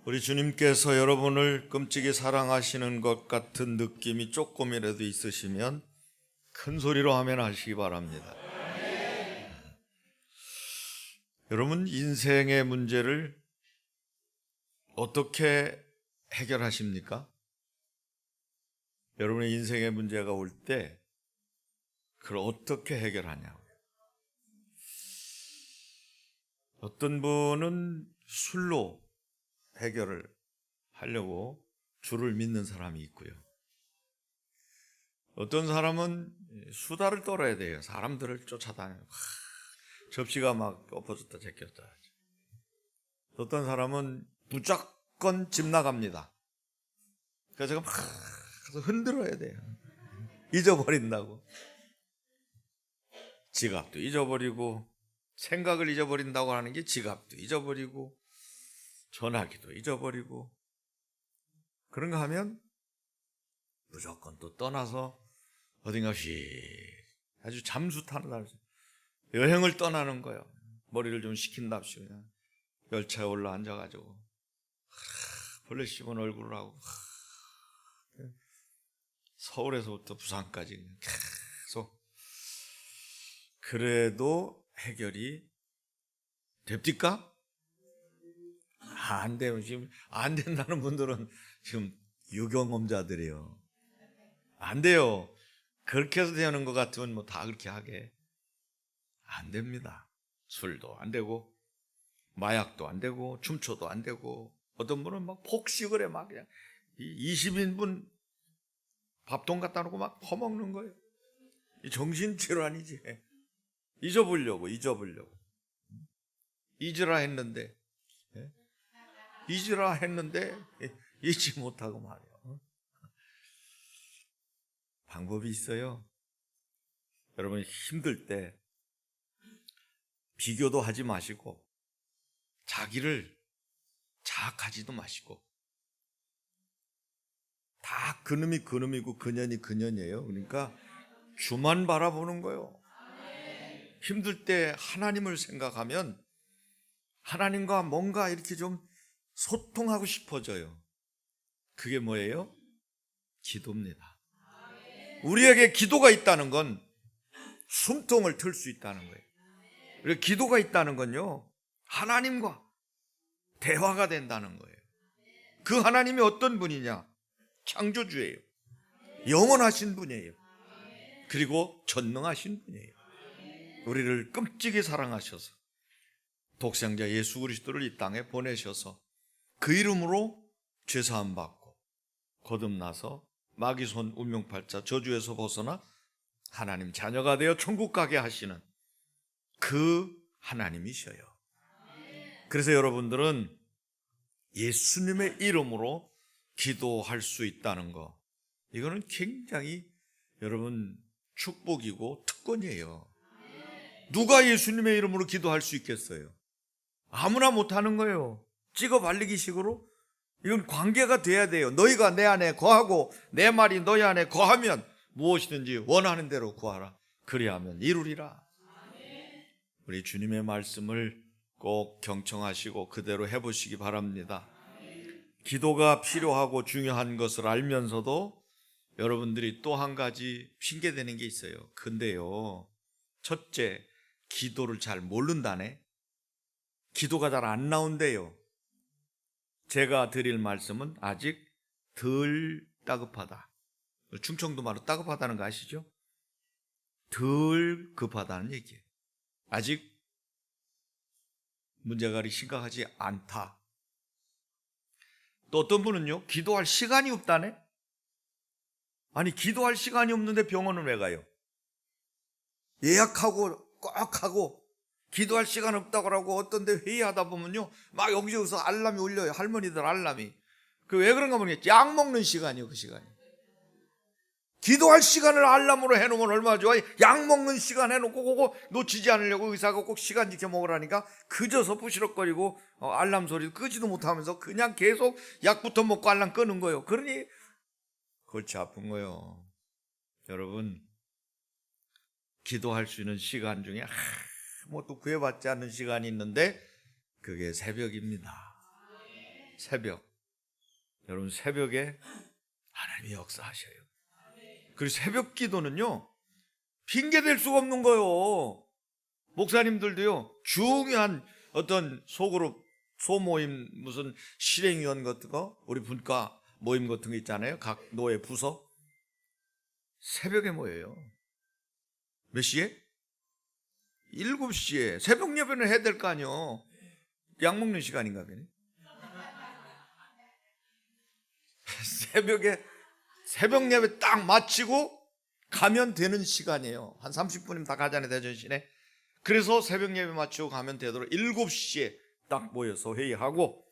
우리 주님께서 여러분을 끔찍이 사랑하시는 것 같은 느낌이 조금이라도 있으시면 큰 소리로 아멘 하시기 바랍니다. 여러분, 인생의 문제를 어떻게 해결하십니까? 여러분의 인생의 문제가 올 때 그걸 어떻게 해결하냐고요. 어떤 분은 술로 해결을 하려고 줄을 믿는 사람이 있고요. 어떤 사람은 수다를 떨어야 돼요. 사람들을 쫓아다니고 접시가 막 엎어졌다 제꼈다. 어떤 사람은 무조건 집 나갑니다. 그래서 제가 막 흔들어야 돼요. 잊어버린다고. 지갑도 잊어버리고 생각을 잊어버린다고 하는 게 지갑도 잊어버리고 전화기도 잊어버리고 그런가 하면 무조건 또 떠나서 어딘가 아주 잠수 타는 날 여행을 떠나는 거예요. 머리를 좀 식힌답시고 그냥 열차에 올라 앉아가지고 벌레 씹은 얼굴을 하고 서울에서부터 부산까지 계속 그래도 해결이 됩니까? 안 돼요. 지금 안 된다는 분들은 지금 유경험자들이에요. 안 돼요. 그렇게 해서 되는 것 같으면 뭐 다 그렇게 하게. 안 됩니다. 술도 안 되고, 마약도 안 되고, 춤춰도 안 되고, 어떤 분은 막 폭식을 해, 막 그냥 20인분 밥통 갖다 놓고 막 퍼먹는 거예요. 정신질환이지. 잊어보려고. 잊으라 했는데 잊지 못하고 말이에요. 방법이 있어요. 여러분 힘들 때 비교도 하지 마시고 자기를 자학하지도 마시고 다 그놈이 그놈이고 그년이 그년이에요. 그러니까 주만 바라보는 거예요. 힘들 때 하나님을 생각하면 하나님과 뭔가 이렇게 좀 소통하고 싶어져요. 그게 뭐예요? 기도입니다. 우리에게 기도가 있다는 건 숨통을 틀 수 있다는 거예요. 그리고 기도가 있다는 건요, 하나님과 대화가 된다는 거예요. 그 하나님이 어떤 분이냐? 창조주예요. 영원하신 분이에요. 그리고 전능하신 분이에요. 우리를 끔찍이 사랑하셔서 독생자 예수 그리스도를 이 땅에 보내셔서 그 이름으로 죄사함 받고 거듭나서 마귀손 운명팔자 저주에서 벗어나 하나님 자녀가 되어 천국 가게 하시는 그 하나님이셔요. 그래서 여러분들은 예수님의 이름으로 기도할 수 있다는 거, 이거는 굉장히 여러분 축복이고 특권이에요. 누가 예수님의 이름으로 기도할 수 있겠어요? 아무나 못하는 거예요. 찍어 발리기식으로. 이건 관계가 돼야 돼요. 너희가 내 안에 거하고 내 말이 너희 안에 거하면 무엇이든지 원하는 대로 구하라. 그리하면 이루리라. 우리 주님의 말씀을 꼭 경청하시고 그대로 해보시기 바랍니다. 기도가 필요하고 중요한 것을 알면서도 여러분들이 또 한 가지 핑계대는 게 있어요. 근데요, 첫째, 기도를 잘 모른다네. 기도가 잘 안 나온대요. 제가 드릴 말씀은 아직 덜 따급하다. 충청도 말로 따급하다는 거 아시죠? 덜 급하다는 얘기예요. 아직 문제가 심각하지 않다. 또 어떤 분은요, 기도할 시간이 없다네. 아니, 기도할 시간이 없는데 병원은 왜 가요? 예약하고 꼭 하고 기도할 시간 없다고 하고 어떤 데 회의하다 보면요, 막 여기저기서 알람이 울려요. 할머니들 알람이. 그 왜 그런가 모르겠지. 약 먹는 시간이요, 그 시간이. 기도할 시간을 알람으로 해놓으면 얼마나 좋아. 약 먹는 시간 해놓고 그거 놓치지 않으려고 의사가 꼭 시간 지켜 먹으라니까 그저서 부시럭거리고 알람 소리 끄지도 못하면서 그냥 계속 약부터 먹고 알람 끄는 거예요. 그러니 골치 아픈 거예요. 여러분, 기도할 수 있는 시간 중에 뭐 또 구애받지 않는 시간이 있는데 그게 새벽입니다. 새벽. 여러분 새벽에 하나님이 역사하셔요. 그리고 새벽 기도는요 핑계댈 수가 없는 거예요. 목사님들도요 중요한 어떤 소모임 무슨 실행위원 같은 거 우리 분과 모임 같은 거 있잖아요. 각 노예 부서 새벽에 모여요. 몇 시에? 7시에 새벽 예배는 해야 될 거 아니요. 약 먹는 시간인가 보네. 새벽 예배 딱 마치고 가면 되는 시간이에요. 한 30분이면 다 가잖아요, 대전시내. 그래서 새벽 예배 마치고 가면 되도록 7시에 딱 모여서 회의하고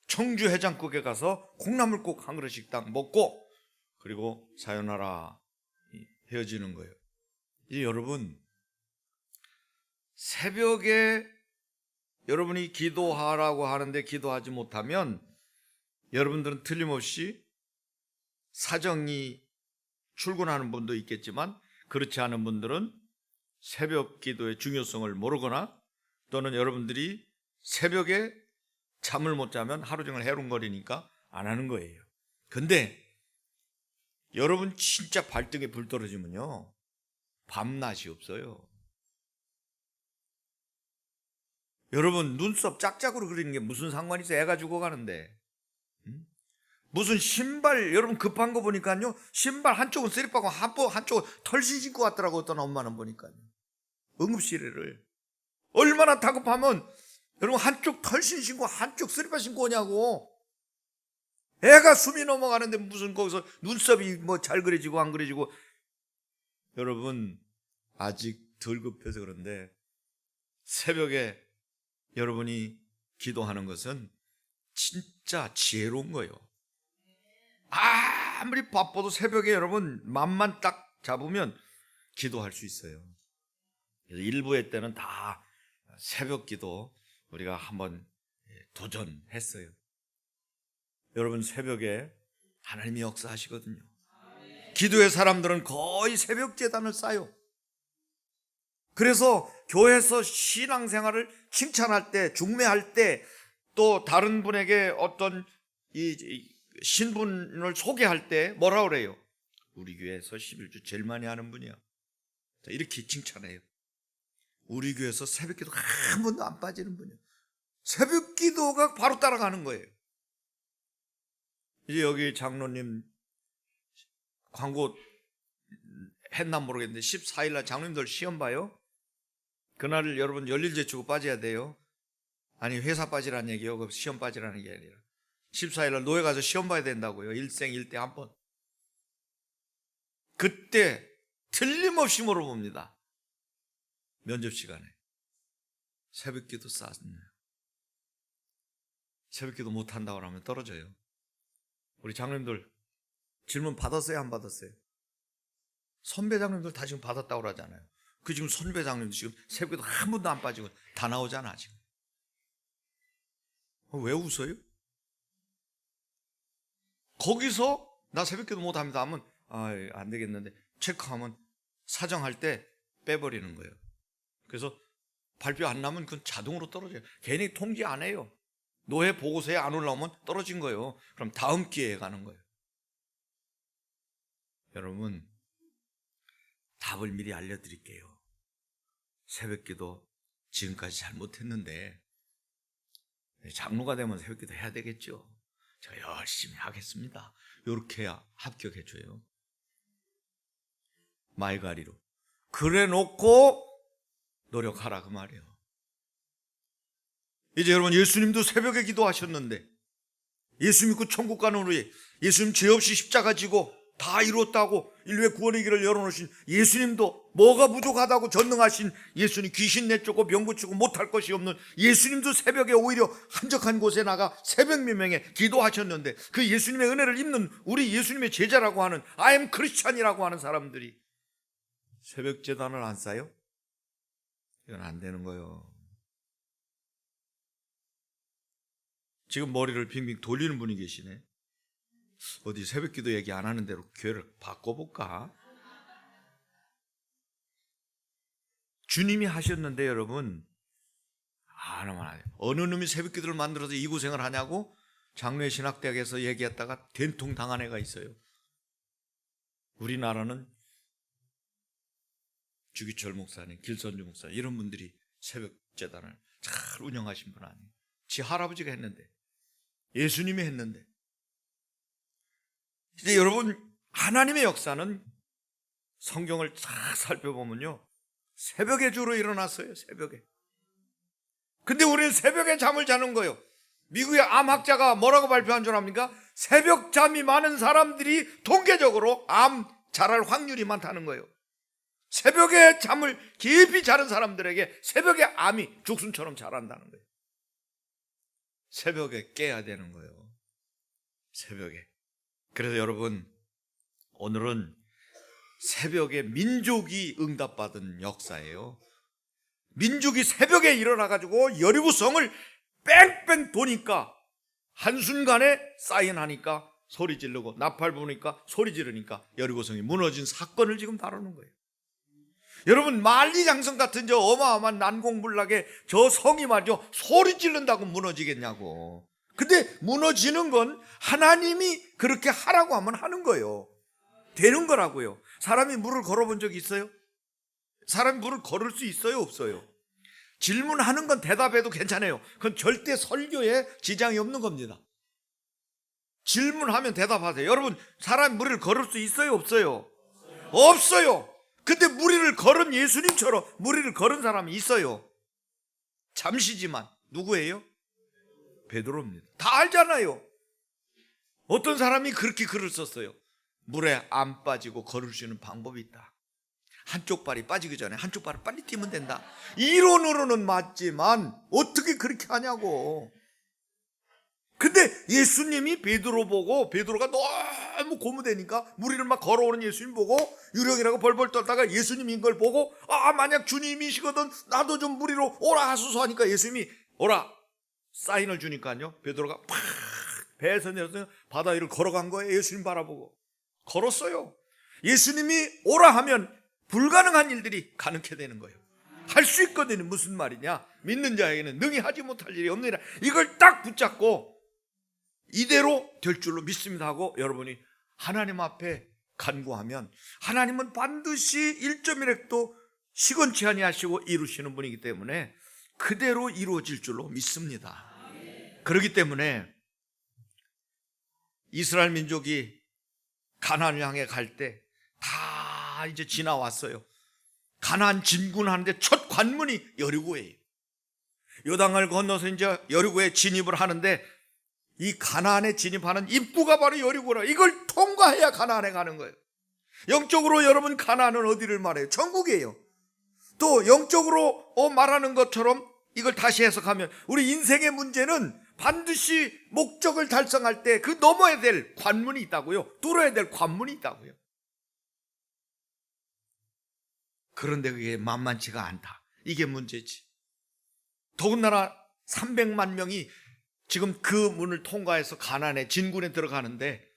청주 해장국에 가서 콩나물국 한 그릇씩 딱 먹고 그리고 사요나라 헤어지는 거예요. 이제 여러분 새벽에 여러분이 기도하라고 하는데 기도하지 못하면 여러분들은 틀림없이 사정이 출근하는 분도 있겠지만 그렇지 않은 분들은 새벽 기도의 중요성을 모르거나 또는 여러분들이 새벽에 잠을 못 자면 하루 종일 해롱거리니까 안 하는 거예요. 근데 여러분 진짜 발등에 불 떨어지면요 밤낮이 없어요. 여러분 눈썹 짝짝으로 그리는 게 무슨 상관이 있어요? 애가 죽어가는데. 무슨 신발 여러분 급한 거 보니까요 신발 한쪽은 쓰리빠고 한쪽은 털신 신고 왔더라고. 어떤 엄마는 보니까요 응급실에를 얼마나 다급하면 여러분 한쪽 털신 신고 한쪽 쓰리빠 신고 오냐고. 애가 숨이 넘어가는데 무슨 거기서 눈썹이 뭐 잘 그려지고 안 그려지고. 여러분 아직 덜 급해서 그런데 새벽에 여러분이 기도하는 것은 진짜 지혜로운 거예요. 아무리 바빠도 새벽에 여러분 맘만 딱 잡으면 기도할 수 있어요. 그래서 일부회 때는 다 새벽 기도 우리가 한번 도전했어요. 여러분 새벽에 하나님이 역사하시거든요. 기도의 사람들은 거의 새벽 제단을 쌓아요. 그래서 교회에서 신앙생활을 칭찬할 때, 중매할 때, 또 다른 분에게 어떤 신분을 소개할 때 뭐라 그래요? 우리 교회에서 11주 제일 많이 하는 분이야. 이렇게 칭찬해요. 우리 교회에서 새벽 기도 한 번도 안 빠지는 분이야. 새벽 기도가 바로 따라가는 거예요. 이제 여기 장로님 광고 했나 모르겠는데 14일날 장로님들 시험 봐요. 그날 여러분 열일 제치고 빠져야 돼요. 아니 회사 빠지라는 얘기요. 그 시험 빠지라는 게 아니라 14일날 노예 가서 시험 봐야 된다고요. 일생 일대 한 번. 그때 틀림없이 물어봅니다. 면접 시간에 새벽기도 쌓았나요? 새벽기도 못한다고 하면 떨어져요. 우리 장로님들 질문 받았어요? 안 받았어요? 선배 장로님들 다 지금 받았다고 그러잖아요. 그 지금 선배 장로님들 지금 새벽기도 한 번도 안 빠지고 다 나오잖아 지금. 왜 웃어요? 거기서 나 새벽기도 못합니다 하면 안 되겠는데 체크하면 사정할 때 빼버리는 거예요. 그래서 발표 안 나면 그건 자동으로 떨어져요. 괜히 통지 안 해요. 노예 보고서에 안 올라오면 떨어진 거예요. 그럼 다음 기회에 가는 거예요. 여러분 답을 미리 알려드릴게요. 새벽기도 지금까지 잘못했는데 장로가 되면 새벽기도 해야 되겠죠. 제가 열심히 하겠습니다. 이렇게 해야 합격해줘요. 말가리로 그래 놓고 노력하라 그 말이에요. 이제 여러분 예수님도 새벽에 기도하셨는데 예수 믿고 천국 가는 우리 예수님 죄 없이 십자가 지고 다 이뤘다고 인류의 구원의 길을 열어놓으신 예수님도 뭐가 부족하다고 전능하신 예수님, 귀신 내쫓고 병 고치고 못할 것이 없는 예수님도 새벽에 오히려 한적한 곳에 나가 새벽 미명에 기도하셨는데 그 예수님의 은혜를 입는 우리 예수님의 제자라고 하는 I am 크리스찬이라고 하는 사람들이 새벽 제단을 안 쌓아요? 이건 안 되는 거예요. 지금 머리를 빙빙 돌리는 분이 계시네. 어디 새벽기도 얘기 안 하는 대로 교회를 바꿔볼까? 주님이 하셨는데 여러분 어느 놈이 새벽기도를 만들어서 이 고생을 하냐고? 장로신학대학에서 얘기했다가 된통 당한 애가 있어요. 우리나라는 주기철 목사님, 길선주 목사님 이런 분들이 새벽 재단을 잘 운영하신 분 아니에요. 지 할아버지가 했는데, 예수님이 했는데. 이제 여러분, 하나님의 역사는 성경을 잘 살펴보면요, 새벽에 주로 일어났어요. 새벽에. 근데 우리는 새벽에 잠을 자는 거예요. 미국의 암학자가 뭐라고 발표한 줄 압니까? 새벽 잠이 많은 사람들이 통계적으로 암 자랄 확률이 많다는 거예요. 새벽에 잠을 깊이 자는 사람들에게 새벽에 암이 죽순처럼 자란다는 거예요. 새벽에 깨야 되는 거예요. 새벽에. 그래서 여러분, 오늘은 새벽에 민족이 응답받은 역사예요. 민족이 새벽에 일어나가지고 여리고성을 뺑뺑 도니까 한순간에 사인하니까 소리 지르고, 나팔 부니까 소리 지르니까 여리고성이 무너진 사건을 지금 다루는 거예요. 여러분, 만리장성 같은 저 어마어마한 난공불락의 저 성이 말이죠, 소리 지른다고 무너지겠냐고. 근데 무너지는 건 하나님이 그렇게 하라고 하면 하는 거예요. 되는 거라고요. 사람이 물을 걸어본 적이 있어요? 사람이 물을 걸을 수 있어요, 없어요? 질문하는 건 대답해도 괜찮아요. 그건 절대 설교에 지장이 없는 겁니다. 질문하면 대답하세요. 여러분, 사람이 물을 걸을 수 있어요, 없어요? 없어요. 근데 무리를 걸은 예수님처럼 무리를 걸은 사람이 있어요. 잠시지만. 누구예요? 베드로입니다. 다 알잖아요. 어떤 사람이 그렇게 글을 썼어요. 물에 안 빠지고 걸을 수 있는 방법이 있다. 한쪽 발이 빠지기 전에 한쪽 발을 빨리 뛰면 된다. 이론으로는 맞지만 어떻게 그렇게 하냐고. 근데 예수님이 베드로 보고, 베드로가 너무 고무되니까 무리를 막 걸어오는 예수님 보고 유령이라고 벌벌 떨다가 예수님인 걸 보고, 만약 주님이시거든 나도 좀 무리로 오라 하소서 하니까 예수님이 오라 사인을 주니까요, 베드로가 팍 배에서 내려서 바다 위를 걸어간 거예요. 예수님 바라보고 걸었어요. 예수님이 오라 하면 불가능한 일들이 가능케 되는 거예요. 할 수 있거든요. 무슨 말이냐? 믿는 자에게는 능히 하지 못할 일이 없느니라. 이걸 딱 붙잡고 이대로 될 줄로 믿습니다 하고 여러분이 하나님 앞에 간구하면 하나님은 반드시 1.1획도 시건치 아니하시고 이루시는 분이기 때문에 그대로 이루어질 줄로 믿습니다. 그렇기 때문에 이스라엘 민족이 가나안을 향해 갈 때 다 이제 지나왔어요. 가나안 진군하는데 첫 관문이 여리고예요. 요단강을 건너서 이제 여리고에 진입을 하는데 이 가나안에 진입하는 입구가 바로 여리고라. 이걸 통과해야 가나안에 가는 거예요. 영적으로 여러분, 가나안은 어디를 말해요? 천국이에요. 또 영적으로 말하는 것처럼 이걸 다시 해석하면 우리 인생의 문제는 반드시 목적을 달성할 때 그 넘어야 될 관문이 있다고요. 뚫어야 될 관문이 있다고요. 그런데 그게 만만치가 않다. 이게 문제지. 더군다나 300만 명이 지금 그 문을 통과해서 가나안의 진군에 들어가는데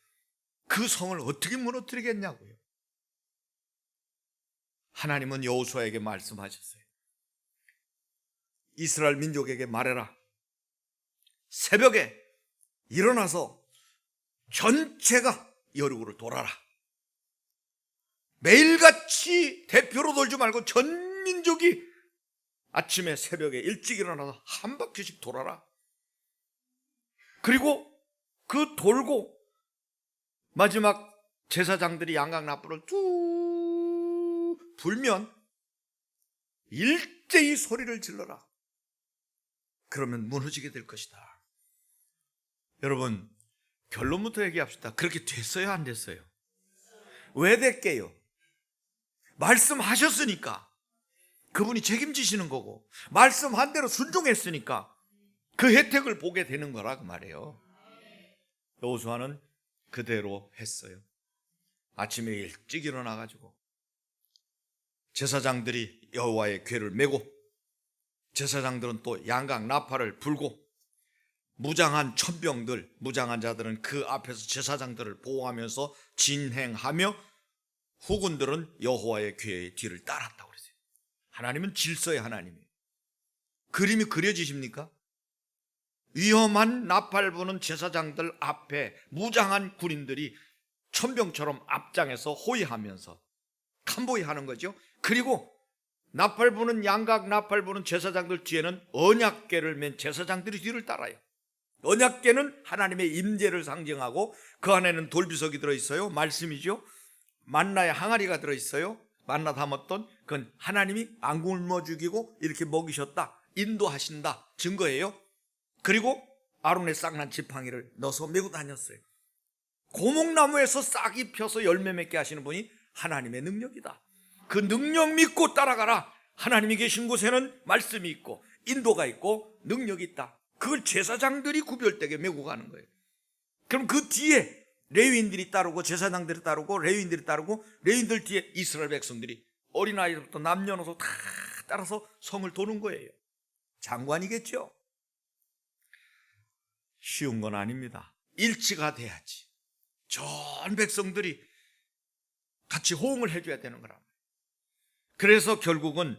그 성을 어떻게 무너뜨리겠냐고요. 하나님은 여호수아에게 말씀하셨어요. 이스라엘 민족에게 말해라. 새벽에 일어나서 전체가 여리고를 돌아라. 매일같이 대표로 돌지 말고 전 민족이 아침에 새벽에 일찍 일어나서 한 바퀴씩 돌아라. 그리고 그 돌고 마지막 제사장들이 양각 나팔을 쭉 불면 일제히 소리를 질러라. 그러면 무너지게 될 것이다. 여러분, 결론부터 얘기합시다. 그렇게 됐어요, 안 됐어요? 왜 됐게요? 말씀하셨으니까 그분이 책임지시는 거고, 말씀한 대로 순종했으니까 그 혜택을 보게 되는 거라 그 말이에요. 여호수아는 그대로 했어요. 아침에 일찍 일어나가지고 제사장들이 여호와의 궤를 메고, 제사장들은 또 양각 나팔을 불고, 무장한 천병들, 무장한 자들은 그 앞에서 제사장들을 보호하면서 진행하며 후군들은 여호와의 궤의 뒤를 따랐다고 그랬어요. 하나님은 질서의 하나님이에요. 그림이 그려지십니까? 위험한 나팔 부는 제사장들 앞에 무장한 군인들이 천병처럼 앞장에서 호위하면서 칸보이 하는 거죠. 그리고 나팔 부는 양각 나팔 부는 제사장들 뒤에는 언약궤를 맨 제사장들이 뒤를 따라요. 언약궤는 하나님의 임재를 상징하고 그 안에는 돌비석이 들어있어요. 말씀이죠. 만나의 항아리가 들어있어요. 만나 담았던 그건 하나님이 안 굶어 죽이고 이렇게 먹이셨다, 인도하신다 증거예요. 그리고 아론의 싹난 지팡이를 넣어서 메고 다녔어요. 고목나무에서 싹이 펴서 열매 맺게 하시는 분이 하나님의 능력이다. 그 능력 믿고 따라가라. 하나님이 계신 곳에는 말씀이 있고 인도가 있고 능력이 있다. 그걸 제사장들이 구별되게 메고 가는 거예요. 그럼 그 뒤에 레위인들이 따르고 제사장들이 따르고 레위인들이 따르고 레위인들 뒤에 이스라엘 백성들이 어린아이부터 남녀노소 다 따라서 성을 도는 거예요. 장관이겠죠. 쉬운 건 아닙니다. 일치가 돼야지. 전 백성들이 같이 호응을 해줘야 되는 거랍니다. 그래서 결국은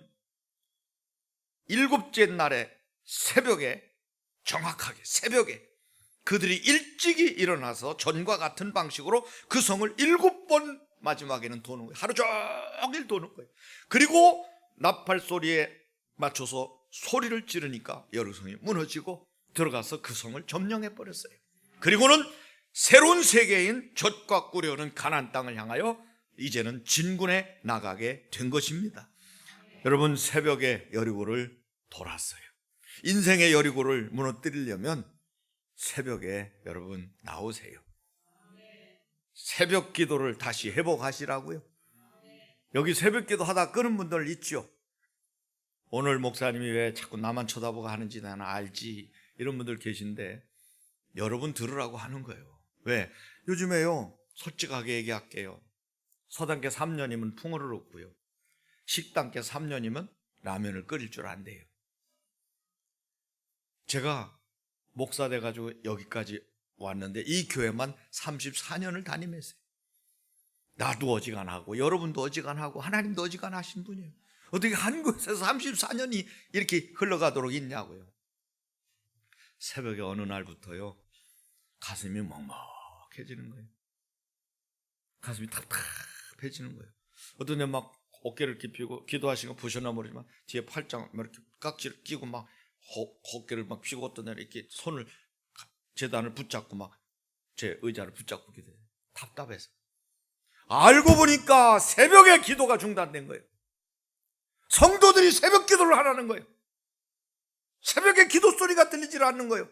7째 날에 새벽에, 정확하게 새벽에 그들이 일찍이 일어나서 전과 같은 방식으로 그 성을 7번 마지막에는 도는 거예요. 하루 종일 도는 거예요. 그리고 나팔 소리에 맞춰서 소리를 지르니까 여루성이 무너지고 들어가서 그 성을 점령해 버렸어요. 그리고는 새로운 세계인 젖과 꿀이 흐르는 가나안 땅을 향하여 이제는 진군해 나가게 된 것입니다. 여러분, 새벽에 여리고를 돌았어요. 인생의 여리고를 무너뜨리려면 새벽에 여러분 나오세요. 새벽 기도를 다시 회복하시라고요. 여기 새벽 기도 하다 끄는 분들 있죠. 오늘 목사님이 왜 자꾸 나만 쳐다보고 하는지 나는 알지, 이런 분들 계신데 여러분 들으라고 하는 거예요. 왜? 요즘에요, 솔직하게 얘기할게요. 서당계 3년이면 풍어를 얻고요, 식당계 3년이면 라면을 끓일 줄 안돼요. 제가 목사 돼가지고 여기까지 왔는데 이 교회만 34년을 다니면서요. 나도 어지간하고 여러분도 어지간하고 하나님도 어지간하신 분이에요. 어떻게 한 곳에서 34년이 이렇게 흘러가도록 있냐고요. 새벽에 어느 날부터요, 가슴이 먹먹해지는 거예요. 가슴이 답답해지는 거예요. 어떤 애 막 어깨를 깊이고 기도하시고 보셨나 모르지만 뒤에 팔짱 이렇게 깍지를 끼고 막 어깨를 막 펴고, 어떤 애는 이렇게 손을 제단을 붙잡고 막 제 의자를 붙잡고 기도해요. 답답해서. 알고 보니까 새벽에 기도가 중단된 거예요. 성도들이 새벽 기도를 하라는 거예요. 새벽에 기도 소리가 들리질 않는 거예요.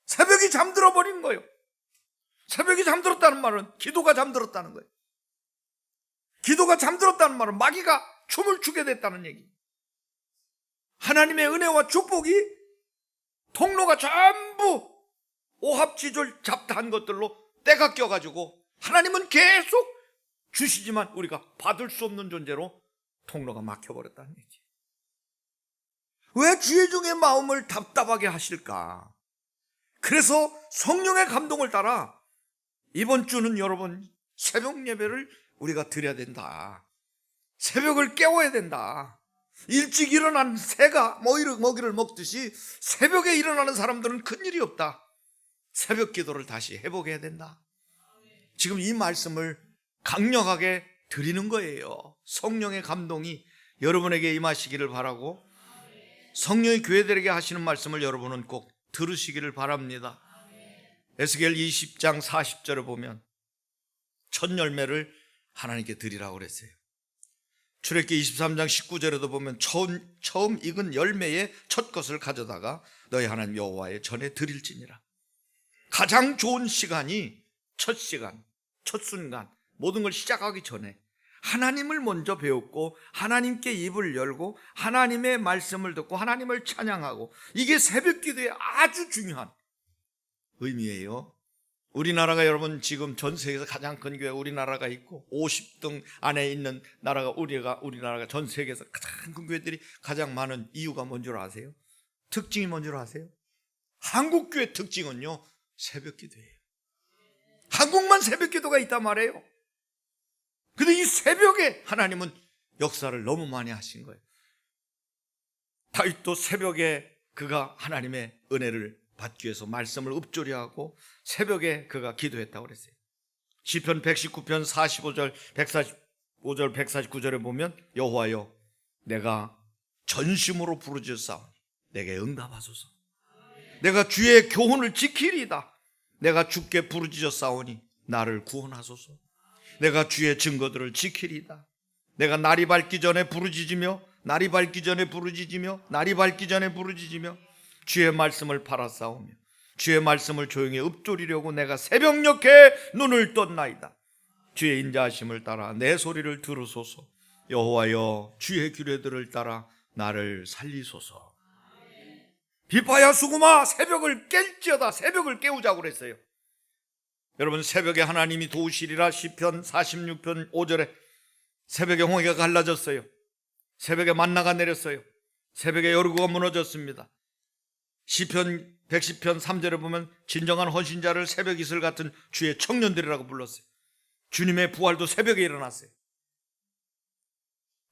새벽이 잠들어 버린 거예요. 새벽이 잠들었다는 말은 기도가 잠들었다는 거예요. 기도가 잠들었다는 말은 마귀가 춤을 추게 됐다는 얘기. 하나님의 은혜와 축복이 통로가 전부 오합지졸 잡다한 것들로 때가 껴가지고 하나님은 계속 주시지만 우리가 받을 수 없는 존재로 통로가 막혀버렸다는 얘기. 왜 주의 종의 마음을 답답하게 하실까? 그래서 성령의 감동을 따라 이번 주는 여러분 새벽 예배를 우리가 드려야 된다. 새벽을 깨워야 된다. 일찍 일어난 새가 먹이를 먹듯이 새벽에 일어나는 사람들은 큰일이 없다. 새벽 기도를 다시 회복해야 된다. 지금 이 말씀을 강력하게 드리는 거예요. 성령의 감동이 여러분에게 임하시기를 바라고, 성령이 교회들에게 하시는 말씀을 여러분은 꼭 들으시기를 바랍니다. 에스겔 20장 40절에 보면 첫 열매를 하나님께 드리라고 그랬어요. 출애굽기 23장 19절에도 보면 처음 익은 열매의 첫 것을 가져다가 너희 하나님 여호와의 전에 드릴지니라. 가장 좋은 시간이 첫 시간, 첫 순간, 모든 걸 시작하기 전에 하나님을 먼저 배웠고 하나님께 입을 열고 하나님의 말씀을 듣고 하나님을 찬양하고, 이게 새벽 기도의 아주 중요한 의미예요. 우리나라가 여러분 지금 전 세계에서 가장 큰 교회 우리나라가 있고 50등 안에 있는 나라가 우리나라가 전 세계에서 가장 큰 교회들이 가장 많은 이유가 뭔 줄 아세요? 특징이 뭔 줄 아세요? 한국 교회 특징은요, 새벽 기도예요. 한국만 새벽 기도가 있단 말이에요. 근데 이 새벽에 하나님은 역사를 너무 많이 하신 거예요. 다윗도 새벽에 그가 하나님의 은혜를 받기 위해서 말씀을 읊조리하고 새벽에 그가 기도했다고 그랬어요. 시편 119편 45절 145절 149절에 보면 여호와여 내가 전심으로 부르짖사오니 내게 응답하소서. 내가 주의 교훈을 지키리이다. 내가 주께 부르짖었사오니 나를 구원하소서. 내가 주의 증거들을 지키리이다. 내가 날이 밝기 전에 부르짖으며 날이 밝기 전에 부르짖으며 날이 밝기 전에 부르짖으며 주의 말씀을 바라싸우며 주의 말씀을 조용히 읊조리려고 내가 새벽녘에 눈을 떴나이다. 주의 인자하심을 따라 내 소리를 들으소서. 여호와여 주의 규례들을 따라 나를 살리소서. 비파야 수구마 새벽을 깰지어다. 새벽을 깨우자고 그랬어요. 여러분 새벽에 하나님이 도우시리라. 시편 46편 5절에 새벽에 홍해가 갈라졌어요. 새벽에 만나가 내렸어요. 새벽에 여리고가 무너졌습니다. 시편 110편 3절에 보면 진정한 헌신자를 새벽 이슬 같은 주의 청년들이라고 불렀어요. 주님의 부활도 새벽에 일어났어요.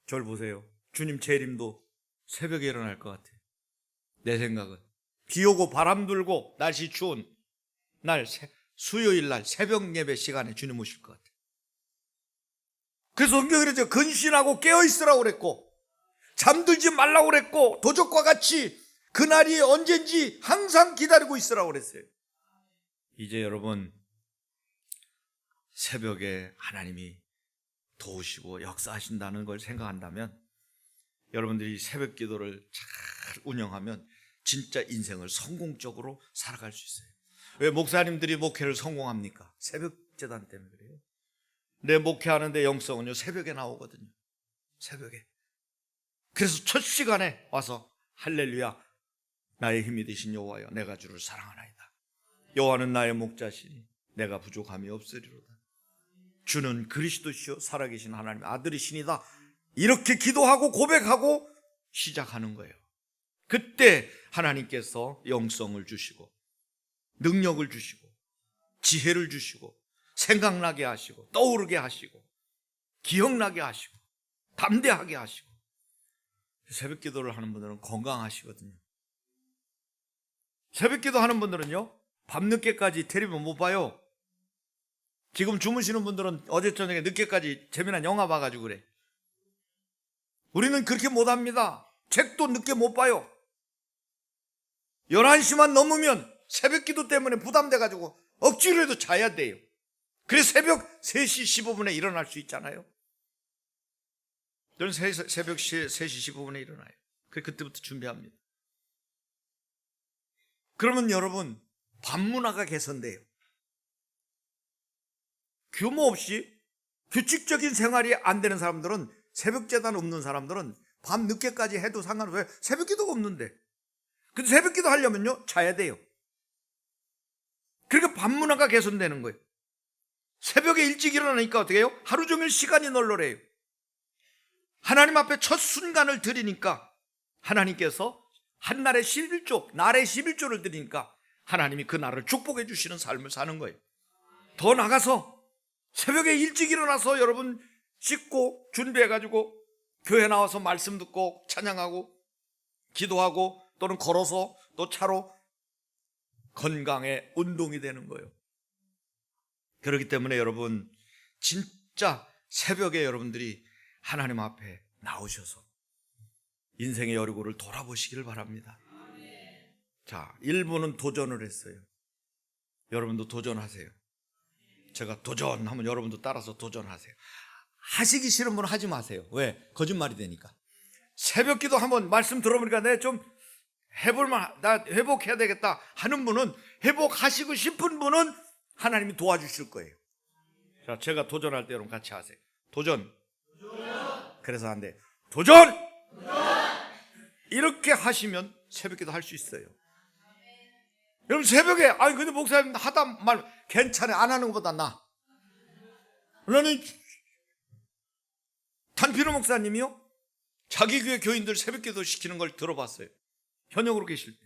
저를 보세요. 주님 재림도 새벽에 일어날 것 같아요. 내 생각은 비 오고 바람 불고 날씨 추운 날 수요일 날 새벽 예배 시간에 주님 오실 것 같아요. 그래서 성경이 그러죠. 근신하고 깨어있으라고 그랬고 잠들지 말라고 그랬고 도적과 같이 그날이 언젠지 항상 기다리고 있으라고 그랬어요. 이제 여러분 새벽에 하나님이 도우시고 역사하신다는 걸 생각한다면 여러분들이 새벽 기도를 잘 운영하면 진짜 인생을 성공적으로 살아갈 수 있어요. 왜 목사님들이 목회를 성공합니까? 새벽 재단 때문에 그래요. 내 목회하는데 영성은요 새벽에 나오거든요. 새벽에. 그래서 첫 시간에 와서 할렐루야 나의 힘이 되신 여호와여 내가 주를 사랑하나이다. 여호와는 나의 목자시니 내가 부족함이 없으리로다. 주는 그리스도시요 살아계신 하나님의 아들이시니다. 이렇게 기도하고 고백하고 시작하는 거예요. 그때 하나님께서 영성을 주시고 능력을 주시고 지혜를 주시고 생각나게 하시고 떠오르게 하시고 기억나게 하시고 담대하게 하시고. 새벽 기도를 하는 분들은 건강하시거든요. 새벽 기도 하는 분들은요 밤늦게까지 텔레비전 못 봐요. 지금 주무시는 분들은 어제 저녁에 늦게까지 재미난 영화 봐가지고 그래. 우리는 그렇게 못합니다. 책도 늦게 못 봐요. 11시만 넘으면 새벽 기도 때문에 부담돼가지고 억지로 해도 자야 돼요. 그래서 새벽 3시 15분에 일어날 수 있잖아요. 저는 새벽 3시 15분에 일어나요. 그때부터 준비합니다. 그러면 여러분 밤문화가 개선돼요. 규모 없이 규칙적인 생활이 안 되는 사람들은 새벽 재단 없는 사람들은 밤 늦게까지 해도 상관없어요. 새벽 기도가 없는데. 근데 새벽 기도 하려면요 자야 돼요. 그러니까 밤문화가 개선되는 거예요. 새벽에 일찍 일어나니까 어떻게 해요? 하루 종일 시간이 널널해요. 하나님 앞에 첫 순간을 드리니까 하나님께서 한날에 11조, 날에 11조를 드리니까 하나님이 그 날을 축복해 주시는 삶을 사는 거예요. 더 나가서 새벽에 일찍 일어나서 여러분 씻고 준비해가지고 교회 나와서 말씀 듣고 찬양하고 기도하고 또는 걸어서 또 차로 건강의 운동이 되는 거예요. 그렇기 때문에 여러분 진짜 새벽에 여러분들이 하나님 앞에 나오셔서 인생의 여리고를 돌아보시기를 바랍니다. 자, 1부는 도전을 했어요. 여러분도 도전하세요. 제가 도전하면 여러분도 따라서 도전하세요. 하시기 싫은 분은 하지 마세요. 왜? 거짓말이 되니까. 새벽 기도 한번 말씀 들어보니까 내가 좀 해볼만, 나 회복해야 되겠다 하는 분은, 회복하시고 싶은 분은 하나님이 도와주실 거예요. 자, 제가 도전할 때 여러분 같이 하세요. 도전. 그래서 안 돼. 도전! 이렇게 하시면 새벽 기도 할 수 있어요. 여러분 새벽에 아니 근데 목사님 하다 말 괜찮아 안 하는 것보다 나. 나는 단필호 목사님이요 자기 교회 교인들 새벽 기도 시키는 걸 들어봤어요. 현역으로 계실 때.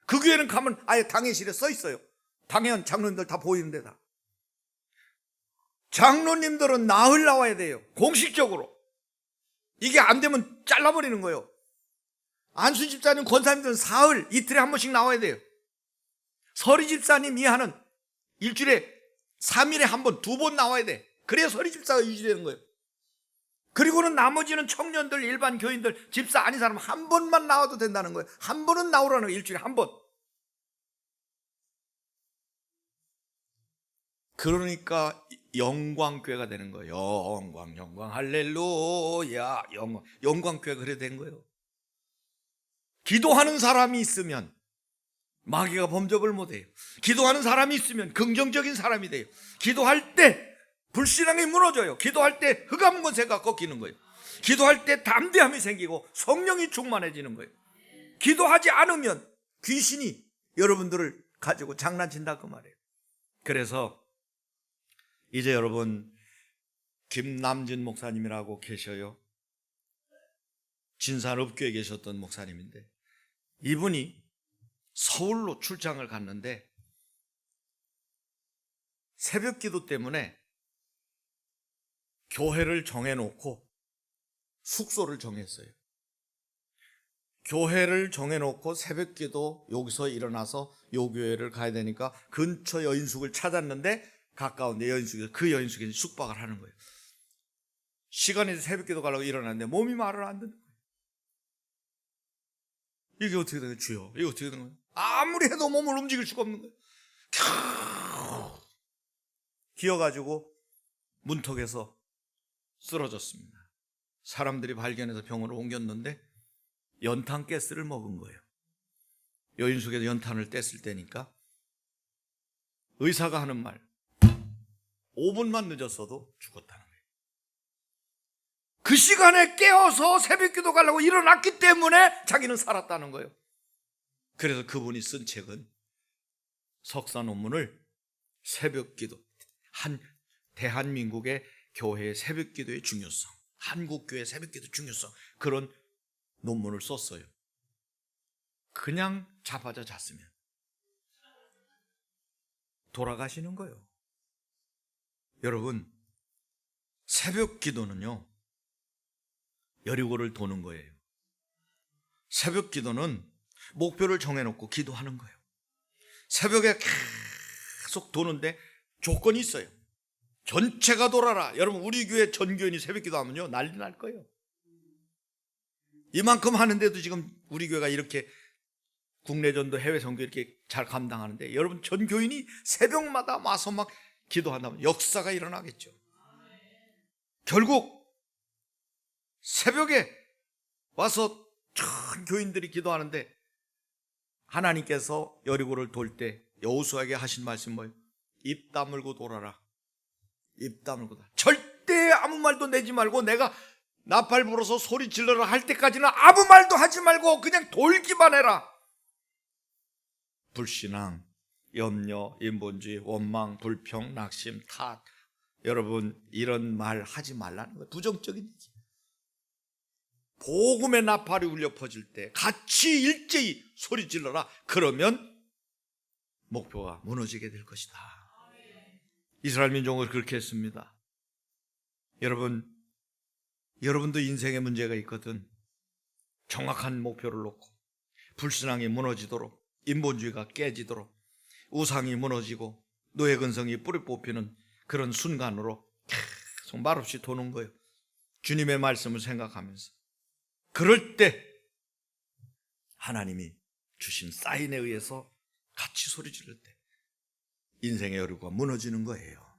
그 교회는 가면 아예 당회실에 써 있어요. 당연 장로님들 다 보이는 데다. 장로님들은 나흘 나와야 돼요. 공식적으로. 이게 안 되면 잘라버리는 거예요. 안수 집사님, 권사님들은 사흘, 이틀에 한 번씩 나와야 돼요. 서리 집사님이 하는 일주일에 3일에 한 번, 2번 나와야 돼. 그래야 서리 집사가 유지되는 거예요. 그리고는 나머지는 청년들, 일반 교인들, 집사 아닌 사람 한 번만 나와도 된다는 거예요. 한 번은 나오라는 거예요. 일주일에 한 번. 그러니까 영광교회가 되는 거예요. 영광 할렐루야. 영광교회가 그래 된 거예요. 기도하는 사람이 있으면 마귀가 범접을 못해요. 기도하는 사람이 있으면 긍정적인 사람이 돼요. 기도할 때 불신앙이 무너져요. 기도할 때 흑암 권세가 꺾이는 거예요. 기도할 때 담대함이 생기고 성령이 충만해지는 거예요. 기도하지 않으면 귀신이 여러분들을 가지고 장난친다 그 말이에요. 그래서 이제 여러분, 김남진 목사님이라고 계셔요. 진산업교에 계셨던 목사님인데, 이분이 서울로 출장을 갔는데 새벽 기도 때문에 교회를 정해놓고 숙소를 정했어요. 교회를 정해놓고 새벽 기도 여기서 일어나서 요 교회를 가야 되니까 근처 여인숙을 찾았는데 가까운데 그 여인숙에 숙박을 하는 거예요. 시간이 새벽 기도 가려고 일어났는데 몸이 말을 안 듣는 거예요. 이게 어떻게 된 거예요? 주여, 이게 어떻게 된 거예요? 아무리 해도 몸을 움직일 수가 없는 거예요. 기어가지고 문턱에서 쓰러졌습니다. 사람들이 발견해서 병원으로 옮겼는데 연탄 가스를 먹은 거예요. 여인숙에서 연탄을 뗐을 때니까 의사가 하는 말, 5분만 늦었어도 죽었다는 거예요. 그 시간에 깨어서 새벽 기도 가려고 일어났기 때문에 자기는 살았다는 거예요. 그래서 그분이 쓴 책은 석사 논문을 새벽 기도, 대한민국의 교회의 새벽 기도의 중요성, 한국교회 새벽 기도 중요성, 그런 논문을 썼어요. 그냥 자빠져 잤으면 돌아가시는 거예요. 여러분, 새벽 기도는요, 여리고를 도는 거예요. 새벽 기도는 목표를 정해놓고 기도하는 거예요. 새벽에 계속 도는데 조건이 있어요. 전체가 돌아라. 여러분, 우리 교회 전 교인이 새벽 기도하면요 난리 날 거예요. 이만큼 하는데도 지금 우리 교회가 이렇게 국내 전도, 해외 선교 이렇게 잘 감당하는데, 여러분 전 교인이 새벽마다 와서 막 기도한다면 역사가 일어나겠죠. 결국 새벽에 와서 전 교인들이 기도하는데 하나님께서 여리고를 돌 때 여호수아에게 하신 말씀 뭐예요? 입 다물고 돌아라. 입 다물고 돌아라. 절대 아무 말도 내지 말고 내가 나팔 불어서 소리 질러라 할 때까지는 아무 말도 하지 말고 그냥 돌기만 해라. 불신앙, 염려, 인본주의, 원망, 불평, 낙심, 탓, 여러분 이런 말 하지 말라는 거예요. 부정적인 얘기. 복음의 나팔이 울려 퍼질 때 같이 일제히 소리 질러라. 그러면 목표가 무너지게 될 것이다. 이스라엘 민족을 그렇게 했습니다. 여러분도 인생에 문제가 있거든. 정확한 목표를 놓고 불신앙이 무너지도록, 인본주의가 깨지도록, 우상이 무너지고 노예 근성이 뿌리 뽑히는 그런 순간으로 계속 말없이 도는 거예요. 주님의 말씀을 생각하면서. 그럴 때 하나님이 주신 사인에 의해서 같이 소리 지를 때 인생의 여리고가 무너지는 거예요.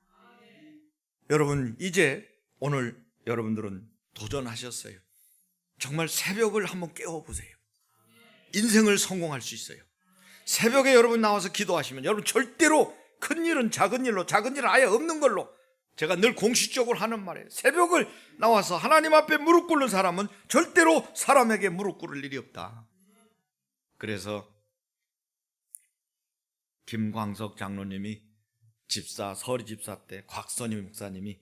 여러분, 이제 오늘 여러분들은 도전하셨어요. 정말 새벽을 한번 깨워보세요. 인생을 성공할 수 있어요. 새벽에 여러분 나와서 기도하시면 여러분 절대로 큰 일은 작은 일로, 작은 일은 아예 없는 걸로, 제가 늘 공식적으로 하는 말이에요. 새벽을 나와서 하나님 앞에 무릎 꿇는 사람은 절대로 사람에게 무릎 꿇을 일이 없다. 그래서 김광석 장로님이 집사, 서리 집사 때 곽선임 목사님이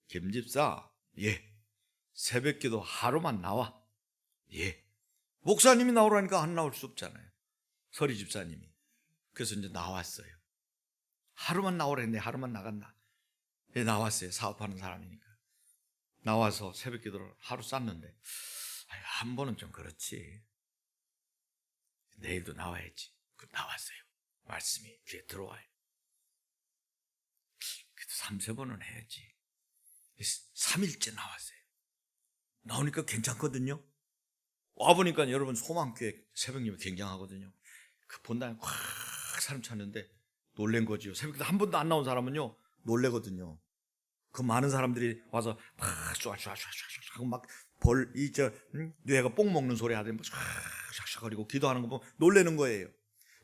김 집사, 예, 새벽 기도 하루만 나와. 예. 목사님이 나오라니까 안 나올 수 없잖아요. 서리 집사님이. 그래서 이제 나왔어요. 하루만 나오라 했는데 하루만 나간다. 예, 나왔어요. 사업하는 사람이니까. 나와서 새벽 기도를 하루 쌌는데, 한 번은 좀 그렇지. 내일도 나와야지. 나왔어요. 말씀이 귀에 들어와요. 그래도 3-4번은 해야지. 3일째 나왔어요. 나오니까 괜찮거든요. 와보니까 여러분 소망교회 새벽예배 굉장하거든요. 그 본당에 확 사람 찼는데 놀란 거지요. 새벽기도 한 번도 안 나온 사람은요 놀래거든요. 그 많은 사람들이 와서 막 쏴 하고 막 뇌가 뽕 먹는 소리 하더니 샥샥거리고 기도하는 거 보면 놀라는 거예요.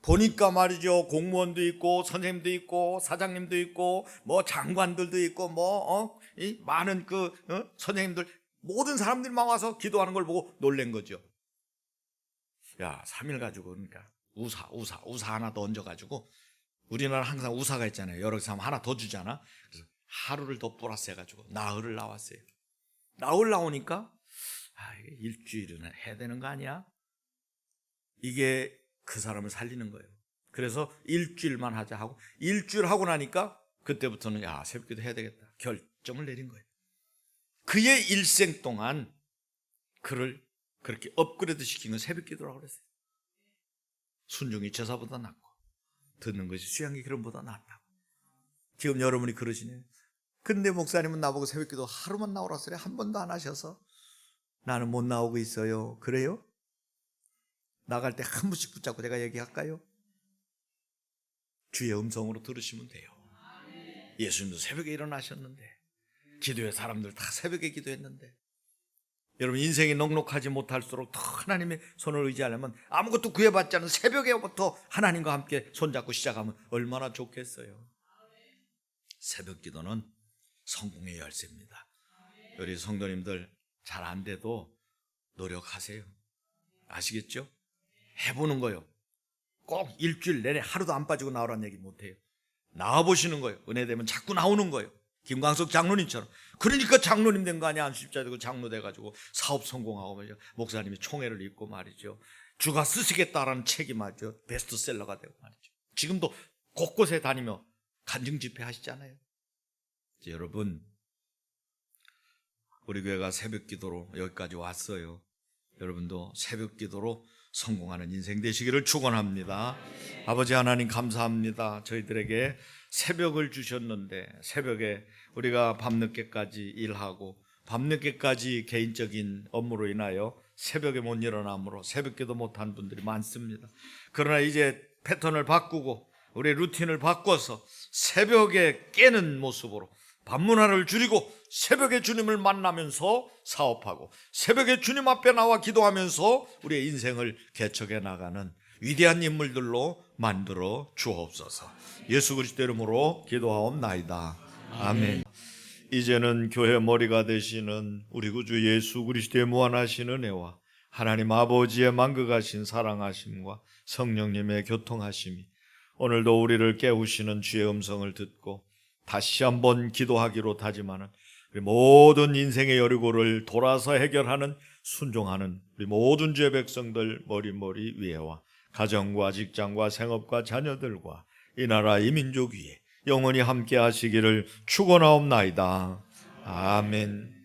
보니까 말이죠, 공무원도 있고 선생님도 있고 사장님도 있고 뭐 장관들도 있고 이 많은 선생님들 모든 사람들만 와서 기도하는 걸 보고 놀란 거죠. 야, 3일 가지고 그러니까 우사 하나 더 얹어가지고, 우리나라 항상 우사가 있잖아요. 여러 사람 하나 더 주잖아. 그래서 하루를 더 플러스 해가지고 나흘을 나왔어요. 나흘 나오니까 이게 일주일은 해야 되는 거 아니야? 이게 그 사람을 살리는 거예요. 그래서 일주일만 하자 하고, 일주일 하고 나니까 그때부터는 새벽기도 해야 되겠다 결정을 내린 거예요. 그의 일생 동안 그를 그렇게 업그레이드 시킨 건 새벽기도라고 그랬어요. 순종이 제사보다 낫고 듣는 것이 수양의 기름보다 낫다고. 지금 여러분이 그러시네요. 근데 목사님은 나보고 새벽기도 하루만 나오라 소리 한 번도 안 하셔서 나는 못 나오고 있어요. 그래요? 나갈 때 한 번씩 붙잡고 제가 얘기할까요? 주의 음성으로 들으시면 돼요. 예수님도 새벽에 일어나셨는데, 기도회 사람들 다 새벽에 기도했는데, 여러분 인생이 넉넉하지 못할수록 더 하나님의 손을 의지하려면 아무것도 구해받지 않은 새벽에부터 하나님과 함께 손잡고 시작하면 얼마나 좋겠어요. 새벽 기도는 성공의 열쇠입니다. 우리 성도님들 잘 안 돼도 노력하세요. 아시겠죠? 해보는 거예요. 꼭 일주일 내내 하루도 안 빠지고 나오라는 얘기 못해요. 나와보시는 거예요. 은혜 되면 자꾸 나오는 거예요. 김광석 장로님처럼. 그러니까 장로님 된 거 아니야. 안수집자 되고 장로 돼가지고 사업 성공하고 말이죠. 목사님이 총애를 입고 말이죠. 주가 쓰시겠다라는 책이 말이죠. 베스트셀러가 되고 말이죠. 지금도 곳곳에 다니며 간증 집회 하시잖아요. 여러분, 우리 교회가 새벽 기도로 여기까지 왔어요. 여러분도 새벽 기도로 성공하는 인생 되시기를 축원합니다. 아버지 하나님 감사합니다. 저희들에게 새벽을 주셨는데, 새벽에 우리가 밤늦게까지 일하고 밤늦게까지 개인적인 업무로 인하여 새벽에 못 일어나므로 새벽기도 못한 분들이 많습니다. 그러나 이제 패턴을 바꾸고 우리 루틴을 바꿔서 새벽에 깨는 모습으로 밤문화를 줄이고 새벽에 주님을 만나면서 사업하고 새벽에 주님 앞에 나와 기도하면서 우리의 인생을 개척해 나가는 위대한 인물들로 만들어 주옵소서. 예수 그리스도 이름으로 기도하옵나이다. 아멘. 이제는 교회 머리가 되시는 우리 구주 예수 그리스도의 무한하신 은혜와 하나님 아버지의 만극하신 사랑하심과 성령님의 교통하심이 오늘도 우리를 깨우시는 주의 음성을 듣고 다시 한번 기도하기로 다짐하는 우리 모든 인생의 여리고를 돌아서 해결하는 순종하는 우리 모든 주의 백성들 머리 위에와 가정과 직장과 생업과 자녀들과 이 나라 이 민족 위에 영원히 함께 하시기를 축원하옵나이다. 아멘.